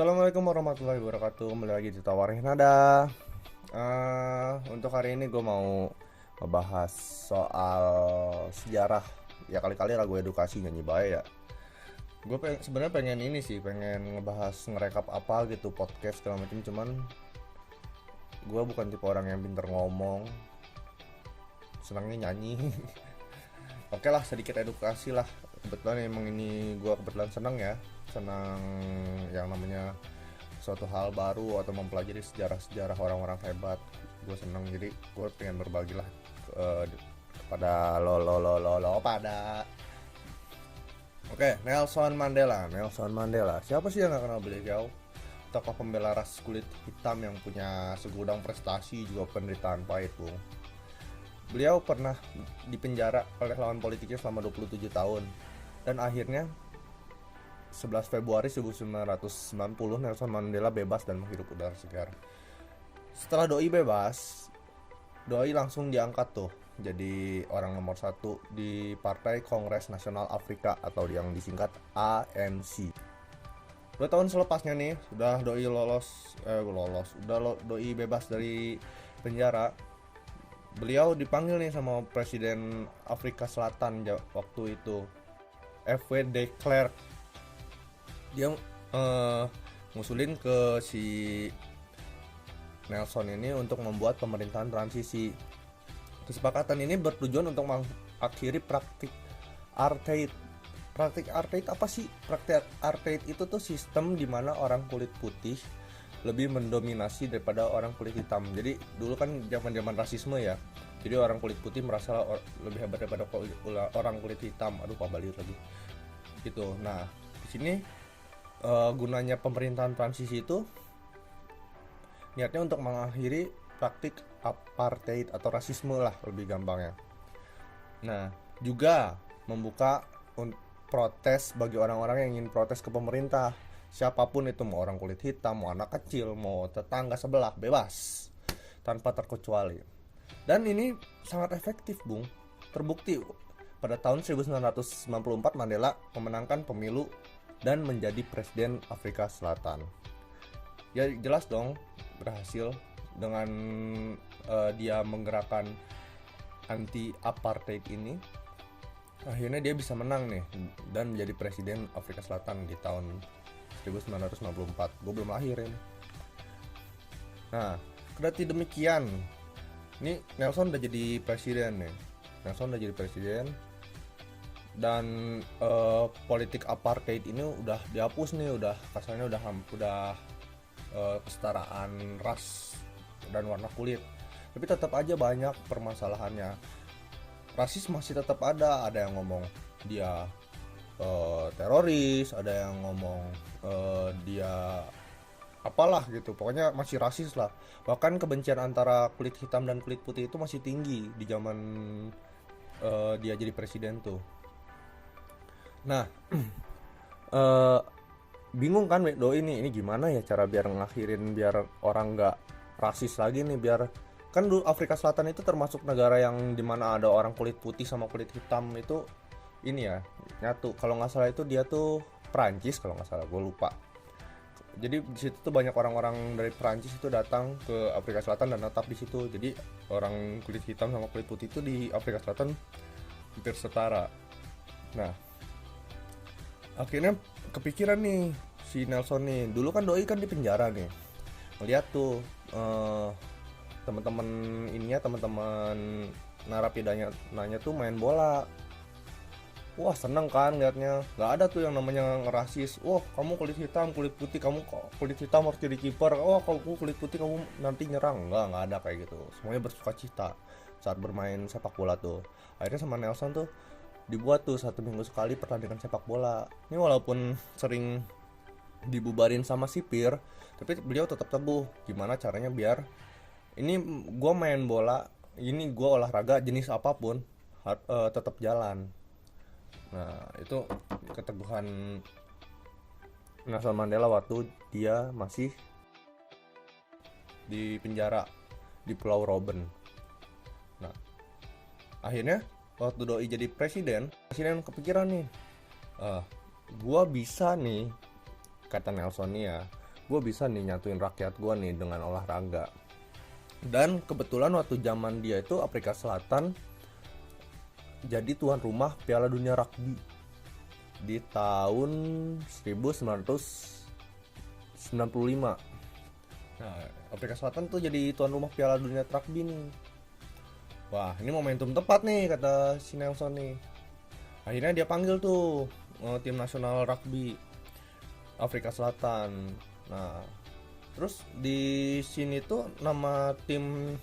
Assalamualaikum warahmatullahi wabarakatuh. Kembali lagi di Tawarin Nada. Untuk hari ini gue mau ngebahas soal sejarah. Ya kali-kali lagu edukasi nyanyi bae ya. Gue sebenarnya pengen ini sih, pengen ngebahas ngerekap apa gitu podcast segala macam. Cuman gue bukan tipe orang yang pinter ngomong, senangnya nyanyi. Oke lah, sedikit edukasi lah. Kebetulan emang ini gue kebetulan senang ya, senang yang namanya suatu hal baru atau mempelajari sejarah-sejarah orang-orang hebat. Gue senang, jadi gue pengen berbagi lah kepada lo pada. Oke, Nelson Mandela. Nelson Mandela, siapa sih yang gak kenal beliau? Tokoh pembela ras kulit hitam yang punya segudang prestasi juga penderitaan pahit, Bung. Beliau pernah dipenjara oleh lawan politiknya selama 27 tahun. Dan akhirnya 11 Februari 1990 Nelson Mandela bebas dan menghirup udara segar. Setelah Doi bebas, Doi langsung diangkat tuh jadi orang nomor satu di Partai Kongres Nasional Afrika atau yang disingkat ANC. 2 tahun selepasnya nih, sudah Doi Doi bebas dari penjara. Beliau dipanggil nih sama Presiden Afrika Selatan waktu itu, F.W. de Klerk. Dia ngusulin ke si Nelson ini untuk membuat pemerintahan transisi. Kesepakatan ini bertujuan untuk mengakhiri praktik apartheid. Praktik apartheid apa sih? Praktik apartheid itu tuh sistem di mana orang kulit putih lebih mendominasi daripada orang kulit hitam. Jadi dulu kan zaman-zaman rasisme ya. Jadi orang kulit putih merasa lebih hebat daripada orang kulit hitam. Aduh, Pak Bali lagi. Gitu. Nah, di sini gunanya pemerintahan transisi itu niatnya untuk mengakhiri praktik apartheid atau rasisme lah lebih gampangnya. Nah, juga membuka protes bagi orang-orang yang ingin protes ke pemerintah. Siapapun itu, mau orang kulit hitam, mau anak kecil, mau tetangga sebelah, bebas tanpa terkecuali. Dan ini sangat efektif, Bung. Terbukti pada tahun 1994 Mandela memenangkan pemilu dan menjadi presiden Afrika Selatan. Ya jelas dong berhasil dengan dia menggerakkan anti apartheid ini. Akhirnya dia bisa menang nih dan menjadi presiden Afrika Selatan di tahun 1994. Gue belum lahir ini. Nah, kendati demikian, ini Nelson udah jadi presiden nih. Nelson udah jadi presiden dan politik apartheid ini udah dihapus nih, udah kasarnya udah kesetaraan ras dan warna kulit. Tapi tetap aja banyak permasalahannya. Rasis masih tetap ada yang ngomong dia teroris, ada yang ngomong dia apalah gitu, pokoknya masih rasis lah. Bahkan kebencian antara kulit hitam dan kulit putih itu masih tinggi di zaman dia jadi presiden tuh. Nah, bingung kan Doi ini gimana ya cara biar ngakhirin, biar orang nggak rasis lagi nih, biar kan dulu Afrika Selatan itu termasuk negara yang dimana ada orang kulit putih sama kulit hitam itu ini ya nyatu. Kalau nggak salah itu dia tuh Perancis kalau nggak salah, gue lupa. Jadi di situ tuh banyak orang-orang dari Perancis itu datang ke Afrika Selatan dan tetap di situ. Jadi orang kulit hitam sama kulit putih itu di Afrika Selatan hampir setara. Nah, akhirnya kepikiran nih si Nelson nih. Dulu kan Doi kan di penjara nih. Ngeliat tuh teman-teman narapidanya nanya tuh main bola. Wah, seneng kan liatnya. Gak ada tuh yang namanya ngerasis. Wah, kamu kulit hitam, kulit putih, kamu kulit hitam harus jadi kiper. Wah, kalau kulit putih kamu nanti nyerang. Nggak ada kayak gitu. Semuanya bersuka cita saat bermain sepak bola tuh. Akhirnya sama Nelson tuh dibuat tuh 1 minggu sekali pertandingan sepak bola. Ini walaupun sering dibubarin sama sipir, tapi beliau tetap teguh gimana caranya biar ini gue main bola, ini gue olahraga jenis apapun tetap jalan. Nah, itu keteguhan Nelson Mandela waktu dia masih di penjara di Pulau Robben. Nah, akhirnya waktu Doi jadi presiden kepikiran nih, gua bisa nih, kata Nelson nih ya, gue bisa nih nyatuin rakyat gue nih dengan olahraga. Dan kebetulan waktu zaman dia itu Afrika Selatan jadi tuan rumah Piala Dunia Rugby di tahun 1995. Nah, Afrika Selatan tuh jadi tuan rumah Piala Dunia Rugby nih. Wah, ini momentum tepat nih kata si Nelson nih. Akhirnya dia panggil tuh tim nasional rugby Afrika Selatan. Nah, terus di sini tuh nama tim,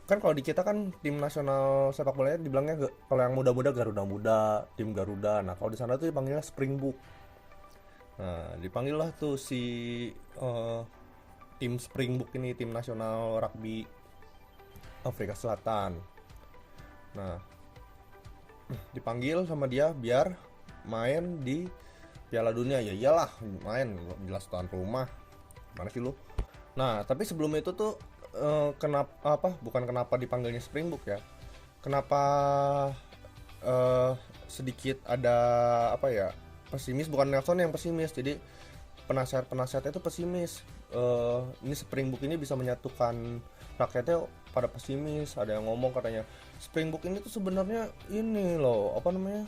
kan kalau di kita kan tim nasional sepak bolanya dibilangnya kalau yang muda-muda Garuda Muda, tim Garuda. Nah, kalau di sana tuh dipanggilnya Springbok. Nah, dipanggil lah tuh si tim Springbok ini, tim nasional rugby Afrika Selatan. Nah, dipanggil sama dia biar main di Piala Dunia. Ya iyalah, main, jelas tuan rumah. Mana sih lu? Nah, tapi sebelum itu tuh bukan kenapa dipanggilnya Springbok ya. Kenapa sedikit ada apa ya? Pesimis, bukan Nelson yang pesimis. Jadi penasihat-penasihatnya itu pesimis. Ini Springbok ini bisa menyatukan rakyatnya pada pesimis. Ada yang ngomong katanya Springbok ini tuh sebenarnya ini loh, apa namanya?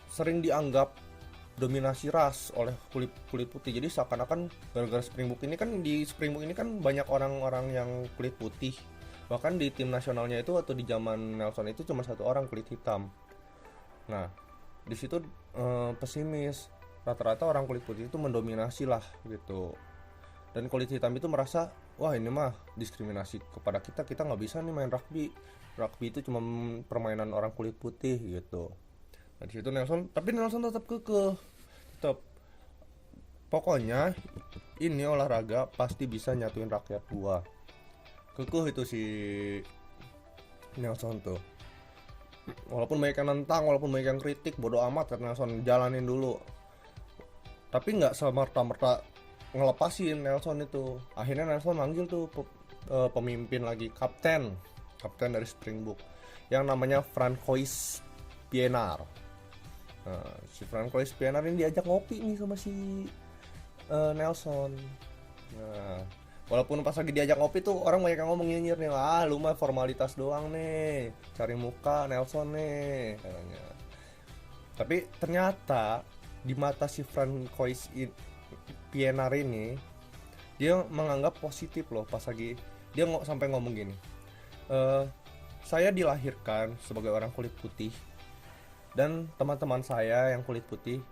Sering dianggap dominasi ras oleh kulit putih. Jadi seakan-akan gara-gara Springbok ini kan, di Springbok ini kan banyak orang-orang yang kulit putih. Bahkan di tim nasionalnya itu atau di zaman Nelson itu cuma satu orang kulit hitam. Nah, di situ pesimis. Rata-rata orang kulit putih itu mendominasi lah gitu. Dan kulit hitam itu merasa, wah ini mah diskriminasi kepada kita nggak bisa nih main rugby. Rugby itu cuma permainan orang kulit putih gitu. Nah, di situ Nelson tetap kekeh, tetap pokoknya ini olahraga pasti bisa nyatuin rakyat gua. Kekeh itu si Nelson tuh. Walaupun banyak yang nentang, walaupun banyak yang kritik, bodo amat karena Nelson jalanin dulu. Tapi nggak semerta-merta ngelepasin Nelson itu. Akhirnya Nelson manggil tuh pemimpin lagi, kapten dari Springbok yang namanya Francois Pienaar. Nah, si Francois Pienaar ini diajak ngopi nih sama si Nelson. Nah, walaupun pas lagi diajak ngopi tuh orang banyak yang ngomong nyinyir nih, lu mah formalitas doang nih, cari muka Nelson nih katanya. Tapi ternyata di mata si Francois Pienaar ini, dia menganggap positif loh. Pas lagi dia sampai ngomong gini, saya dilahirkan sebagai orang kulit putih, dan teman-teman saya yang kulit putih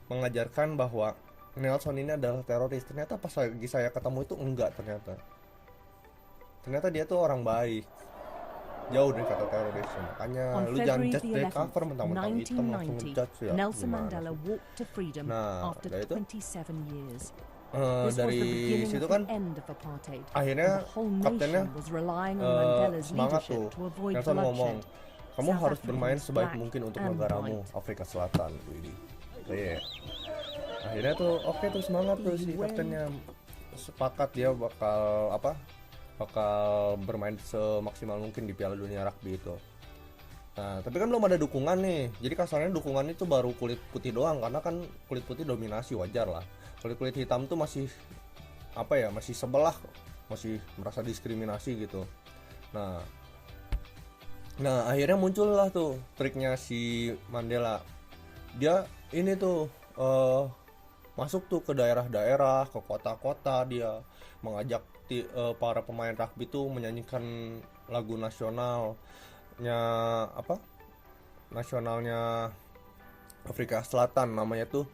mengajarkan bahwa Nelson ini adalah teroris. Ternyata pas lagi saya ketemu itu enggak, ternyata dia tuh orang baik, jauh dari kata teroris. Makanya lu jangan judge dari cover mentang-mentang hitam langsung ngejudge ya. Nelson Mandela walked to freedom after 27 years. Dari situ kan akhirnya kaptennya semangat tuh. Nelson ngomong, kamu harus bermain sebaik mungkin untuk negaramu, Afrika Selatan. Yeah. Akhirnya tuh oke tuh, semangat tuh si kaptennya, sepakat dia bakal bermain semaksimal mungkin di Piala Dunia Rugby itu. Nah, tapi kan belum ada dukungan nih. Jadi kasarnya dukungan itu baru kulit putih doang, karena kan kulit putih dominasi, wajar lah. Kulit hitam tuh masih masih sebelah, masih merasa diskriminasi gitu. Nah, akhirnya muncullah tuh triknya si Mandela. Dia ini tuh masuk tuh ke daerah-daerah, ke kota-kota. Dia mengajak para pemain rugby tuh menyanyikan lagu nasionalnya Afrika Selatan, namanya tuh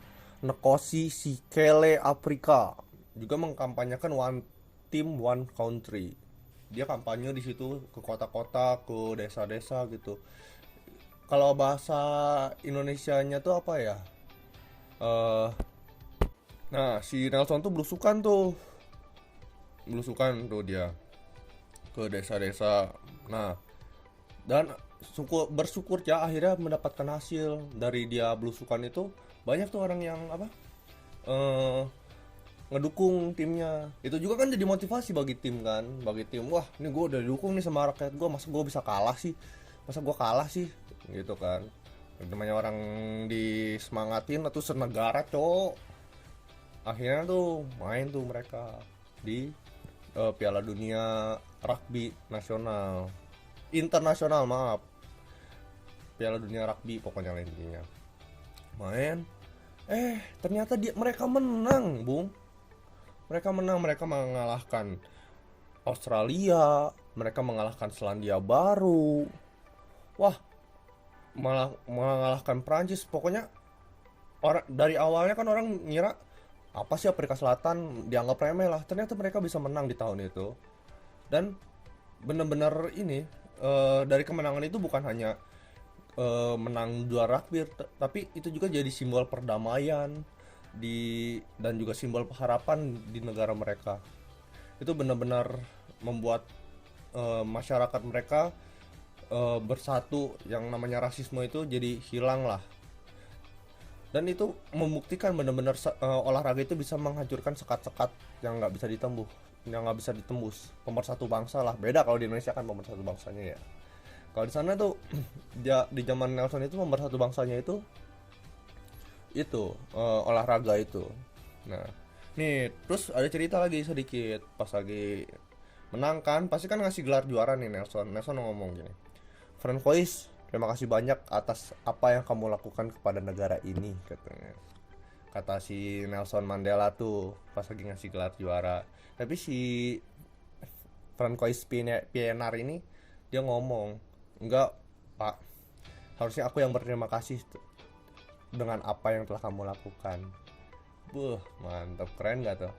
Nkosi Sikelel Afrika. Juga mengkampanyekan one team one country. Dia kampanye di situ ke kota-kota, ke desa-desa gitu. Kalau bahasa Indonesianya tuh apa ya? Nah, si Nelson tuh belusukan dia ke desa-desa. Nah, dan bersyukur ya akhirnya mendapatkan hasil dari dia belusukan itu. Banyak tuh orang yang ngedukung timnya. Itu juga kan jadi motivasi bagi tim kan, wah ini gue udah didukung nih sama rakyat gue, masa gue kalah sih gitu kan. Namanya orang disemangatin atau senegara, cok. akhirnya tuh main tuh mereka di Piala Dunia Rugby Nasional Internasional, maaf, Piala Dunia Rugby pokoknya intinya. Main, ternyata mereka menang, Bung. Mereka mengalahkan Australia, mereka mengalahkan Selandia Baru. Wah, malah mengalahkan Prancis. Pokoknya orang dari awalnya kan orang ngira apa sih Afrika Selatan dianggap remeh lah. Ternyata mereka bisa menang di tahun itu. Dan bener-bener ini dari kemenangan itu bukan hanya menang juara rugby, tapi itu juga jadi simbol perdamaian dan juga simbol harapan di negara mereka. Itu benar-benar membuat masyarakat mereka bersatu, yang namanya rasisme itu jadi hilang lah. Dan itu membuktikan benar-benar olahraga itu bisa menghancurkan sekat-sekat yang nggak bisa ditembus. Pemersatu bangsa lah. Beda kalau di Indonesia kan pemersatu bangsanya ya. Kalau di sana tuh di zaman Nelson itu pemersatu bangsanya itu olahraga itu. Nah, nih terus ada cerita lagi sedikit pas lagi menang kan, pasti kan ngasih gelar juara nih Nelson ngomong gini, Francois, terima kasih banyak atas apa yang kamu lakukan kepada negara ini, katanya. Kata si Nelson Mandela tuh pas lagi ngasih gelar juara. Tapi si Francois Pienaar ini dia ngomong, enggak Pak, harusnya aku yang berterima kasih dengan apa yang telah kamu lakukan. Mantap, keren gak tuh?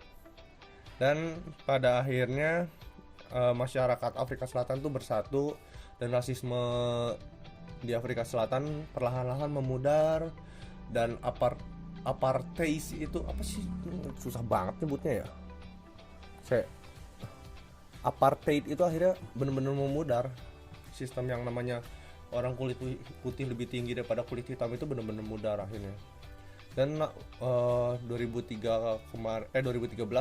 Dan pada akhirnya masyarakat Afrika Selatan tuh bersatu, dan rasisme di Afrika Selatan perlahan-lahan memudar, dan apartheid itu apa sih, susah banget nyebutnya ya. Apartheid itu akhirnya benar-benar memudar. Sistem yang namanya orang kulit putih lebih tinggi daripada kulit hitam itu benar-benar mudar akhirnya. Dan 2013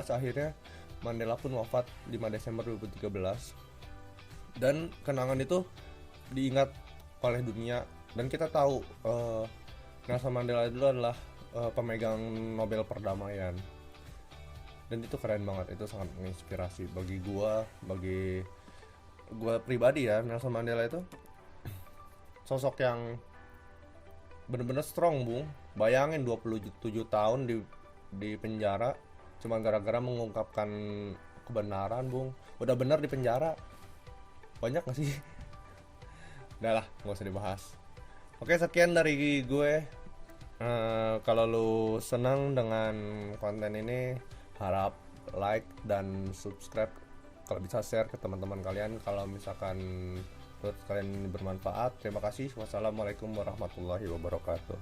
akhirnya Mandela pun wafat 5 Desember 2013. Dan kenangan itu diingat oleh dunia, dan kita tahu Nelson Mandela itu adalah pemegang Nobel perdamaian. Dan itu keren banget, itu sangat menginspirasi bagi gua pribadi ya. Nelson Mandela itu sosok yang bener-bener strong, Bung. Bayangin 27 tahun di penjara cuma gara-gara mengungkapkan kebenaran, Bung. Udah bener di penjara. Banyak gak sih? Udah lah, gak usah dibahas. Oke, sekian dari gue. Kalau lu senang dengan konten ini, harap like dan subscribe. Kalau bisa share ke teman-teman kalian kalau misalkan menurut kalian ini bermanfaat. Terima kasih. Wassalamualaikum warahmatullahi wabarakatuh.